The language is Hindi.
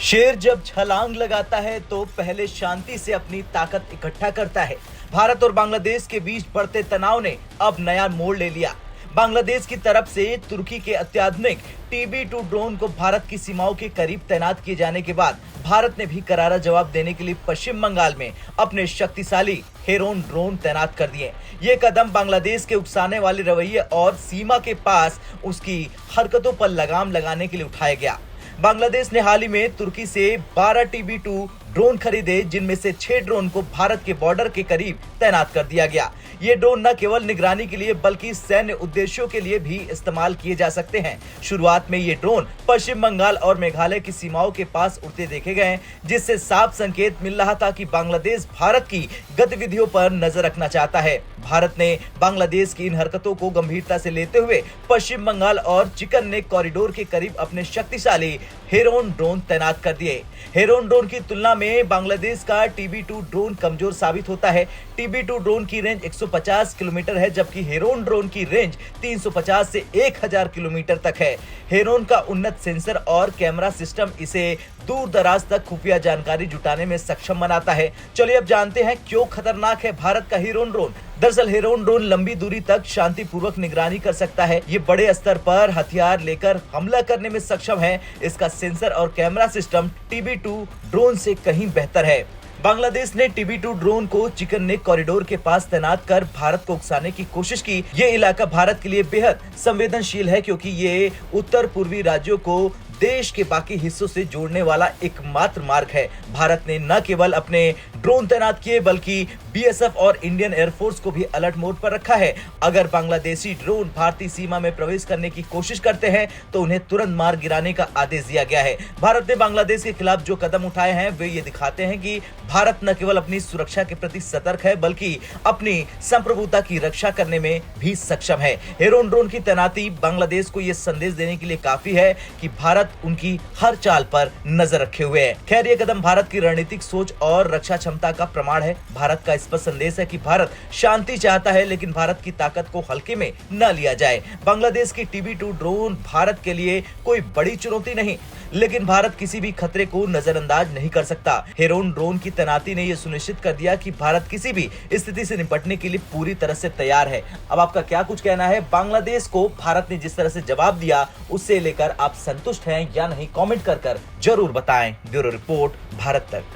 शेर जब छलांग लगाता है तो पहले शांति से अपनी ताकत इकट्ठा करता है। भारत और बांग्लादेश के बीच बढ़ते तनाव ने अब नया मोड़ ले लिया। बांग्लादेश की तरफ से तुर्की के अत्याधुनिक TB2 ड्रोन को भारत की सीमाओं के करीब तैनात किए जाने के बाद भारत ने भी करारा जवाब देने के लिए पश्चिम बंगाल में अपने शक्तिशाली हेरोन ड्रोन तैनात कर दिए। ये कदम बांग्लादेश के उकसाने वाले रवैये और सीमा के पास उसकी हरकतों पर लगाम लगाने के लिए उठाया गया। बांग्लादेश ने हाल ही में तुर्की से 12 TB2 ड्रोन खरीदे, जिनमें से 6 ड्रोन को भारत के बॉर्डर के करीब तैनात कर दिया गया। ये ड्रोन न केवल निगरानी के लिए बल्कि सैन्य उद्देश्यों के लिए भी इस्तेमाल किए जा सकते हैं। शुरुआत में ये ड्रोन पश्चिम बंगाल और मेघालय की सीमाओं के पास उड़ते देखे गए, जिससे साफ संकेत मिल रहा था कि बांग्लादेश भारत की गतिविधियों पर नजर रखना चाहता है। भारत ने बांग्लादेश की इन हरकतों को गंभीरता से लेते हुए पश्चिम बंगाल और चिकन नेक कॉरिडोर के करीब अपने शक्तिशाली हेरोन ड्रोन तैनात कर दिए। हेरोन ड्रोन की तुलना में बांग्लादेश का TB2 ड्रोन कमजोर साबित होता है। TB2 ड्रोन की रेंज 150 किलोमीटर है, जबकि हेरोन ड्रोन की रेंज 350 से 1000 किलोमीटर तक है। हेरोन का उन्नत सेंसर और कैमरा सिस्टम इसे दूर दराज तक खुफिया जानकारी जुटाने में सक्षम बनाता है। चलिए अब जानते हैं क्यों खतरनाक है भारत का हेरोन ड्रोन। दरअसल हेरोन ड्रोन लंबी दूरी तक शांतिपूर्वक निगरानी कर सकता है। ये बड़े स्तर पर हथियार लेकर हमला करने में सक्षम है। इसका सेंसर और कैमरा सिस्टम TB2 ड्रोन से कहीं बेहतर है। बांग्लादेश ने TB2 ड्रोन को चिकन नेक कॉरिडोर के पास तैनात कर भारत को उकसाने की कोशिश की। ये इलाका भारत के लिए बेहद संवेदनशील है, क्योंकि ये उत्तर पूर्वी राज्यों को देश के बाकी हिस्सों से जोड़ने वाला एकमात्र मार्ग है। भारत ने न केवल अपने ड्रोन तैनात किए बल्कि BSF और इंडियन एयरफोर्स को भी अलर्ट मोड पर रखा है। अगर बांग्लादेशी ड्रोन भारतीय सीमा में प्रवेश करने की कोशिश करते हैं तो उन्हें तुरंत मार गिराने का आदेश दिया गया है। भारत ने बांग्लादेश के खिलाफ जो कदम उठाए हैं वे ये दिखाते हैं कि भारत न केवल अपनी सुरक्षा के प्रति सतर्क है बल्कि अपनी संप्रभुता की रक्षा करने में भी सक्षम है। हेरोन ड्रोन की तैनाती बांग्लादेश को यह संदेश देने के लिए काफी है कि भारत उनकी हर चाल पर नजर रखे हुए है। खैर, ये कदम भारत की रणनीतिक सोच और रक्षा क्षमता का प्रमाण है। भारत का स्पष्ट संदेश है कि भारत शांति चाहता है, लेकिन भारत की ताकत को हल्के में न लिया जाए। बांग्लादेश की TB2 ड्रोन भारत के लिए कोई बड़ी चुनौती नहीं, लेकिन भारत किसी भी खतरे को नजरअंदाज नहीं कर सकता। हेरोन ड्रोन की तैनाती ने यह सुनिश्चित कर दिया कि भारत किसी भी स्थिति से निपटने के लिए पूरी तरह से तैयार है। अब आपका क्या कुछ कहना है? बांग्लादेश को भारत ने जिस तरह से जवाब दिया उससे लेकर आप संतुष्ट हैं या नहीं? कमेंट कर जरूर बताएं। ब्यूरो रिपोर्ट, भारत तक।